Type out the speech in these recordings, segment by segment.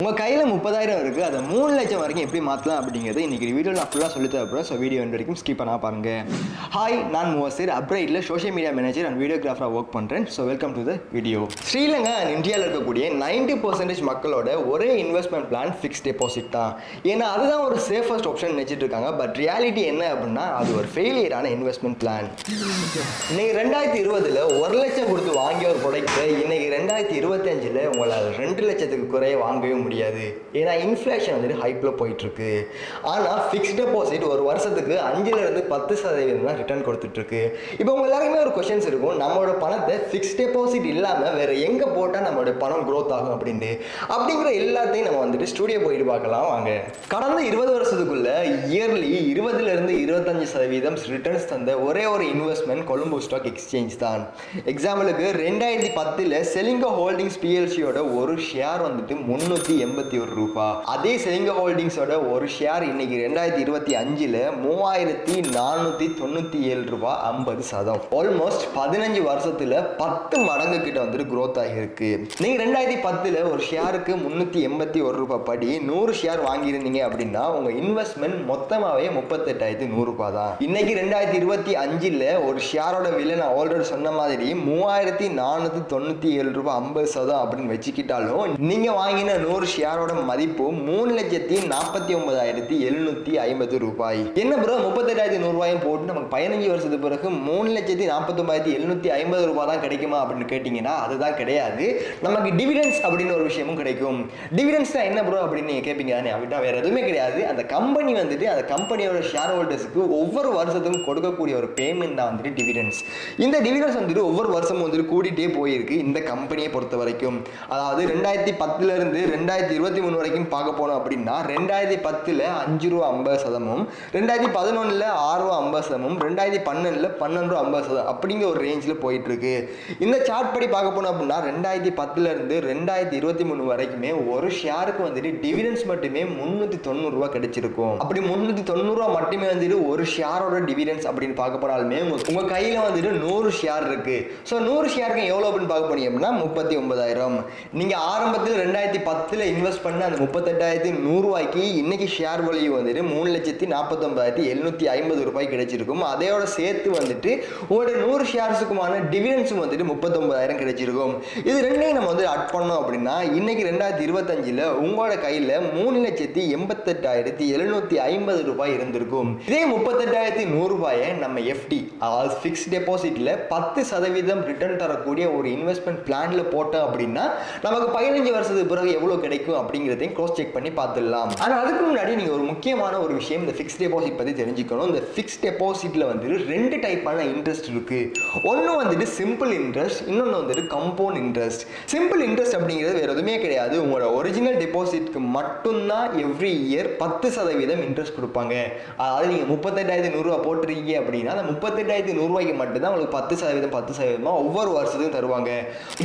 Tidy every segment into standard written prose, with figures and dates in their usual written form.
உங்கள் கையில் 30,000 இருக்குது, அதை 3 லட்சம் வரைக்கும் எப்படி மாற்றலாம் அப்படிங்கிறது இன்றைக்கி வீடியோவில் நான் ஃபுல்லாக சொல்லி தரப்போகிறேன். ஸோ வீடியோ வரைக்கும் ஸ்கிப் பண்ணால் பாருங்கள். ஹாய், நான் முவசிர், அப்ரைட்டில் சோஷியல் மீடியா மேனேஜர் அண்ட் வீடியோகிராஃபராக ஒர்க் பண்ணுறேன். So welcome to the video. Sri Lanka and இந்தியாவில் இருக்கக்கூடிய 90% மக்களோட ஒரே இன்வெஸ்ட்மெண்ட் பிளான் ஃபிக்ஸ்ட் டெபாசிட் தான். ஏன்னா அதுதான் ஒரு சேஃபஸ்ட் ஆப்ஷன் நினச்சிட்டு இருக்காங்க. பட் ரியாலிட்டி என்ன அப்படின்னா அது ஒரு ஃபெயிலியரான இன்வெஸ்ட்மெண்ட் பிளான். இன்னைக்கு 2020 1 லட்சம் கொடுத்து வாங்கிய ஒரு ப்ராடக்ட்டை இன்னைக்கு 2025 உங்களால் 2 லட்சத்துக்கு குறைய வாங்கவே முடியாது. ஏன்னா இன்ஃப்ளேஷன் வந்துட்டு ஹைப்பில் போயிட்டுருக்கு. ஆனால் ஃபிக்ஸ்ட் டெபாசிட் ஒரு வருஷத்துக்கு 5% தான் ரிட்டர்ன் கொடுத்துட்ருக்கு. இப்போ உங்கள் எல்லாருமே ஒரு கொஷின்ஸ் இருக்கும், நம்மளோட பணத்தை ஃபிக்ஸ்ட் டெபாசிட் இல்லாமல் வேறு எங்கே போட்டால் நம்மளோட பணம் க்ரோத் ஆகும் அப்படின்ட்டு. அப்படிங்கிற எல்லாத்தையும் நம்ம வந்துட்டு ஸ்டூடியோ போயிட்டு பார்க்கலாம் வாங்க. கடந்த 20 வருஷத்துக்குள்ள இயர்லி 20-25% ரிட்டர்ன்ஸ் தந்த ஒரே ஒரு இன்வெஸ்ட்மெண்ட் கொலம்போ ஸ்டாக் எக்ஸ்சேஞ்ச் தான். எக்ஸாம்பிளுக்கு 2010 செலிங்கோ ஹோல்டிங்ஸ் பிஎல்சியோட ஒரு ஷேர் வந்துட்டு 381 ரூபாய். அதே செலிங்கோ ஹோல்டிங்ஸோட ஒரு ஷேர் இன்னைக்கு 2025 3497 ரூபாய் 50%. ஆல்மோஸ்ட் 15 வருஷத்துல 10 மடங்கு கிட்ட வந்துட்டு க்ரோத் ஆகியிருக்கு. நீங்க 2010 ஒரு ஷேருக்கு 381 ரூபாய் படி 100 ஷேர் வாங்கியிருந்தீங்க அப்படின்னா உங்க இன்வெஸ்ட்மெண்ட் மொத்தமாவே 38,100 ரூபாய் தான். இன்னைக்கு 2025 ஒரு ஷேரோட விலை நான் ஆல்ரெடி சொன்ன மாதிரி 3497 ரூபாய் 50% அப்படின்னு வச்சுக்கிட்டாலும் நீங்க வாங்கின 100 ஷேரோட மதிப்பு 3,49,750 ரூபாய். என்ன ப்ரோ 38,100 ரூபாயும் போட்டு நமக்கு 15 வருஷத்துக்கு பிறகு 3,49,750 ரூபாய் தான் கிடைக்குமா அப்படின்னு கேட்டீங்கன்னா அதுதான் கிடையாது. நமக்கு டிவிடெண்ட்ஸ் அப்படின்னு ஒரு விஷயமும் கிடைக்கும். டிவிடெண்ட்ஸ் தான் என்ன ப்ரோ அப்படின்னு நீங்க கேட்பீங்க. அப்படின்னா வேற எதுவுமே கிடையாது. அந்த கம்பெனி வந்துட்டு அந்த கம்பெனியோட ஷேர் ஹோல்டர்ஸ்க்கு ஒவ்வொரு வருஷத்துக்கும் கொடுக்கக்கூடிய ஒரு பேமெண்ட் தான் வந்துட்டு டிவிடெண்ட்ஸ். இந்த டிவிடெண்ட்ஸ் வந்துட்டு ஒவ்வொரு வருஷமும் வந்துட்டு கூட்டிகிட்டே போயிருக்கு இந்த கம்பெனியை பொறுத்த வரைக்கும். அதாவது 2010 இருந்து 2023 வரைக்கும் பார்க்க போனோம் அப்படின்னா 2010 5 ரூபா 50%, 2011 6 ரூபா 50%, 2012 12 ரூபா 50% அப்படிங்கிற ஒரு ரேஞ்சில் போயிட்டு இருக்கு. இந்த சார்ட் படி பார்க்க போனோம் அப்படின்னா 2010 இருந்து 2023 வரைக்குமே ஒரு ஷேருக்கு வந்துட்டு டிவிடெண்ட்ஸ் மட்டுமே 390 ரூபா கிடைச்சிருக்கும். அப்படி 390 ரூபா மட்டுமே வந்துட்டு ஒரு ஷேரோட டிவிடெண்ட்ஸ் அப்படின்னு பார்க்க போனாலுமே உங்க கையில வந்துட்டு 100 ஷேர் இருக்கு. ஸோ 100 ஷேருக்கு எவ்வளோ அப்படின்னு பார்க்க போனீங்க அப்படின்னா 39,000. நீங்க ஆரம்பத்தில் 2010 இன்வெஸ்ட் பண்ண அந்த 38,100 ரூபாய்க்கு இன்னைக்கு ஷேர் வேல்யூ வந்துட்டு 3,49,750 ரூபாய் கிடைச்சிருக்கும். அதையோட சேர்த்து வந்துட்டு உங்களோட 100 ஷேர்ஸுக்குமான டிவிடெண்ட்ஸும் வந்துட்டு 39,000 கிடைச்சிருக்கும். இது ரெண்டையும் நம்ம வந்து அட் பண்ணோம் அப்படின்னா இன்னைக்கு 2025 உங்களோட கையில 3,88,750 ரூபாய் இருந்திருக்கும். இதே 38,100 ரூபாயை நம்ம எஃப்டி அதாவது ஃபிக்ஸ்ட் டெபாசிட்ல 10% ரிட்டர்ன் தரக்கூடிய ஒரு இன்வெஸ்ட்மெண்ட் பிளான்ல போட்டோம் அப்படின்னா நமக்கு 15 வருஷத்துக்கு பிறகு எவ்வளவு கிடைக்கும் அப்படிங்கிறதையும் க்ராஸ் செக் பண்ணி பார்த்துடலாம். ஆனால் அதுக்கு முன்னாடி நீங்கள் ஒரு முக்கியமான ஒரு விஷயம் இந்த ஃபிக்ஸ்ட் டெபாசிட் பற்றி தெரிஞ்சுக்கணும். இந்த ஃபிக்ஸ்ட் டெபாசிட்டில் வந்துட்டு 2 டைப்பான இன்ட்ரெஸ்ட் இருக்குது. ஒன்று வந்துட்டு சிம்பிள் இன்ட்ரெஸ்ட், இன்னொன்று வந்துட்டு கம்பவுண்ட் இன்ட்ரெஸ்ட். சிம்பிள் இன்ட்ரெஸ்ட் அப்படிங்கிறது வேறு எதுவுமே கிடையாது. உங்களோட ஒரிஜினல் டெபாசிட்க்கு மட்டும்தான் எவ்ரி இயர் 10% இன்ட்ரெஸ்ட் கொடுப்பாங்க. அதாவது நீங்கள் 38,100 ரூபா போட்டுருக்கீங்க அப்படின்னா அந்த 38,100 ரூபாய்க்கு மட்டும்தான் உங்களுக்கு 10% ஒவ்வொரு வருஷத்துக்கும் தருவாங்க.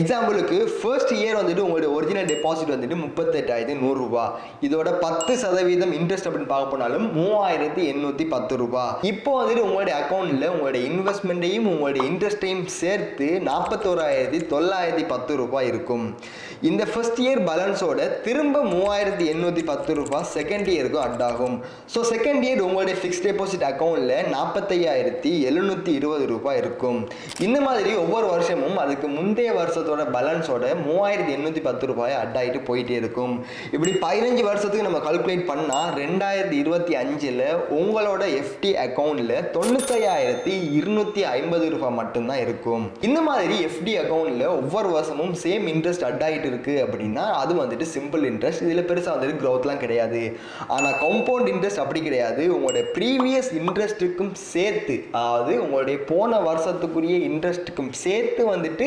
எக்ஸாம்பிளுக்கு ஃபர்ஸ்ட் இயர் வந்துட்டு உங்களோட ஒரிஜினல் டெபாசிட் வந்துட்டு 38,100 ரூபாய். இதோட 10% இன்ட்ரெஸ்ட் அப்படின்னு பார்க்க போனாலும் 3,810 ரூபாய். இப்போ வந்துட்டு உங்களுடைய அக்கௌண்ட்ல உங்களுடைய இன்வெஸ்ட்மெண்ட்டையும் உங்களுடைய இன்ட்ரெஸ்டையும் சேர்த்து 41,910 ரூபாய் இருக்கும். இந்த ஃபர்ஸ்ட் இயர் பேலன்ஸோட திரும்ப 3,810 ரூபாய் செகண்ட் இயருக்கு அட் ஆகும். ஸோ செகண்ட் இயர் உங்களுடைய ஃபிக்ஸ்ட் டெபாசிட் அக்கௌண்ட்ல 45,720 ரூபாய் இருக்கும். இந்த மாதிரி ஒவ்வொரு வருஷமும் அதுக்கு முந்தைய வருஷத்தோட பேலன்ஸோட 3,810 ரூபாய் அட் ஆகிட்டு போயிட்டே இருக்கும். இப்படி 15 வருஷத்துக்கு நம்ம கால்குலேட் பண்ணா 2025 உங்களோட எஃப்டி அக்கௌண்ட்ல 95,250 ரூபாய் மட்டும்தான் இருக்கும். இந்த மாதிரி எஃப்டி அக்கௌண்ட்ல ஒவ்வொரு வருஷமும் சேம் இன்ட்ரெஸ்ட் அட் ஆகிட்டு இருக்கு அப்படின்னா அது வந்துட்டு சிம்பிள் இன்ட்ரெஸ்ட். இதுல பெருசா வந்துட்டு க்ரோத்லாம் கிடையாது. ஆனா கம்பவுண்ட் இன்ட்ரெஸ்ட் அப்படி கிடையாது. உங்களுடைய ப்ரீவியஸ் இன்ட்ரெஸ்ட்டுக்கும் சேர்த்து, அதாவது உங்களுடைய போன வருஷத்துக்குரிய இன்ட்ரெஸ்ட்டுக்கும் சேர்த்து வந்துட்டு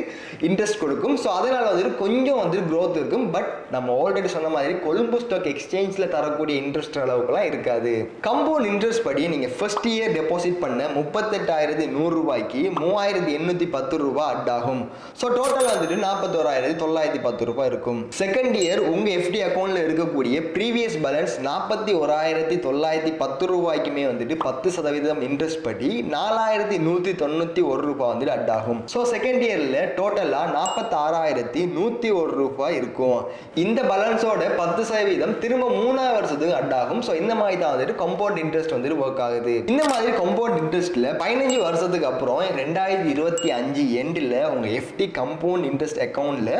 இன்ட்ரெஸ்ட் கொடுக்கும். ஸோ அதனால வந்துட்டு கொஞ்சம் வந்துட்டு க்ரோத் இருக்கும். பட் நம்ம ஆல்ரெடி சொன்ன மாதிரி கொலம்போ ஸ்டாக் எக்ஸ்சேஞ்சில் தரக்கூடிய இன்ட்ரெஸ்ட் அளவுக்குலாம் இருக்காது. கம்பவுண்ட் இன்ட்ரெஸ்ட் படி நீங்கள் ஃபர்ஸ்ட் இயர் டெபாசிட் பண்ண 38,100 ரூபாய்க்கு 3,810 ரூபாய் அட் ஆகும். ஸோ டோட்டல் வந்துட்டு 41,910 ரூபாய் இருக்கும். செகண்ட் இயர் உங்கள் எஃப்டி அக்கௌண்ட்டில் இருக்கக்கூடிய ப்ரீவியஸ் பேலன்ஸ் 41,910 ரூபாய்க்குமே வந்துட்டு 10% இன்ட்ரெஸ்ட் படி 4,191 ரூபாய் வந்துட்டு அட் ஆகும். ஸோ செகண்ட் இயரில் டோட்டலாக 46,101 ரூபாய் இருக்கும். இந்த பேலன்ஸ் பேலன்ஸோட 10% திரும்ப 3ஆவது வருஷத்துக்கு அட் ஆகும். ஸோ இந்த மாதிரி தான் வந்துட்டு கம்பவுண்ட் இன்ட்ரெஸ்ட் வந்துட்டு ஒர்க் ஆகுது. இந்த மாதிரி கம்பவுண்ட் இன்ட்ரெஸ்ட்ல 15 வருஷத்துக்கு அப்புறம் 2025 எண்டில் உங்க FD கம்பவுண்ட் இன்ட்ரெஸ்ட் அக்கௌண்ட்ல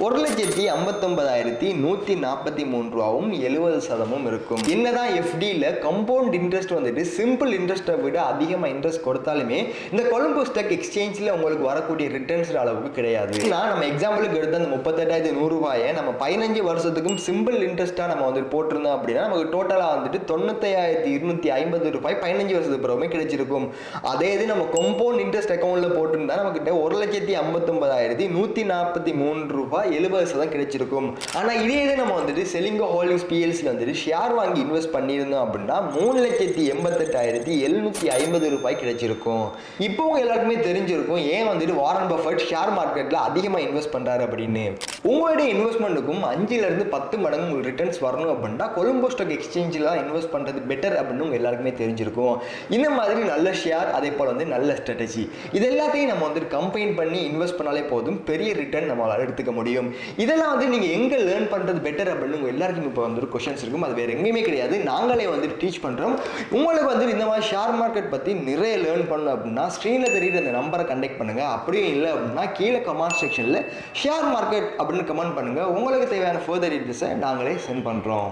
1,59,143 ரூபாவும் 70% இருக்கும். என்னதான் FDல கம்பவுண்ட் இன்ட்ரெஸ்ட் வந்துட்டு சிம்பிள் இன்ட்ரெஸ்ட்டை விட அதிகமாக இன்ட்ரெஸ்ட் கொடுத்தாலுமே இந்த கொலம்போ ஸ்டாக் எக்ஸ்சேஞ்சில் உங்களுக்கு வரக்கூடிய ரிட்டர்ன்ஸ் அளவுக்கு கிடையாது. நம்ம எக்ஸாம்பிளுக்கு எடுத்த அந்த 38,100 ரூபாயை நம்ம 15 வருஷத்துக்கும் சிம்பிள் இன்ட்ரெஸ்ட்டாக நம்ம வந்துட்டு போட்டிருந்தோம் அப்படின்னா நமக்கு டோட்டலாக வந்துட்டு 95,250 ரூபாய் 15 வருஷத்துக்கு பிறகுமே கிடைச்சிருக்கும். அதே இது நம்ம கம்பவுண்ட் இன்ட்ரெஸ்ட் அக்கௌண்ட்ல போட்டிருந்தா நமக்கிட்ட 1,59,143 ரூபாய் 70% கிடைச்சிருக்கும். ஆனால் இதே இது நம்ம வந்துட்டு செலிங்கோ ஹோல்டிங்ஸ் PLC வந்துட்டு ஷேர் வாங்கி இன்வெஸ்ட் பண்ணியிருந்தோம் அப்படின்னா 3,88,750 ரூபாய் கிடைச்சிருக்கும். இப்போ உங்க எல்லாருக்குமே தெரிஞ்சிருக்கும் ஏன் வந்துட்டு வாரன் பஃபெட் ஷேர் மார்க்கெட்ல அதிகமாக இன்வெஸ்ட் பண்றாரு அப்படின்னு. உங்களுடைய இன்வெஸ்ட்மெண்ட்டுக்கும் 5-10 மடங்கு உங்களுக்கு ரிட்டர்ன்ஸ் வரணும் அப்படின்னா கொலம்போ ஸ்டாக் எக்ஸ்சேஞ்சில் தான் இன்வெஸ்ட் பண்றது பெட்டர் அப்படின்னு உங்க எல்லாருக்குமே தெரிஞ்சிருக்கும். இந்த மாதிரி நல்ல ஷேர், அதே போல வந்து நல்ல ஸ்ட்ராட்டஜி, இது எல்லாத்தையும் நம்ம வந்து கம்பைன் பண்ணி இன்வெஸ்ட் பண்ணாலே போதும் பெரிய ரிட்டர்ன் நம்மளால எடுத்துக்க முடியும். இதெல்லாம் வந்து நீங்க எங்க லேர்ன் பண்றது பெட்டர் அப்படின்னு உங்க எல்லாருக்கும் இப்போ வந்து கொஸ்டின்ஸ் இருக்கும். அது வேற எங்கேயுமே கிடையாது, நாங்களே வந்து டீச் பண்றோம். உங்களுக்கு வந்து இந்த மாதிரி ஷேர் மார்க்கெட் பத்தி நிறைய லேர்ன் பண்ணணும் அப்படின்னா ஸ்க்ரீன்ல தெரியுற அந்த நம்பரை கண்டெக்ட் பண்ணுங்க. அப்படியே இல்லை அப்படின்னா கீழே கமெண்ட் செக்ஷன்ல ஷேர் மார்க்கெட் அப்படின்னு கமெண்ட் பண்ணுங்க. உங்களுக்கு தேவையான ஃபர்தர் டீடைல்ஸை நாங்களே சென்ட் பண்றோம்.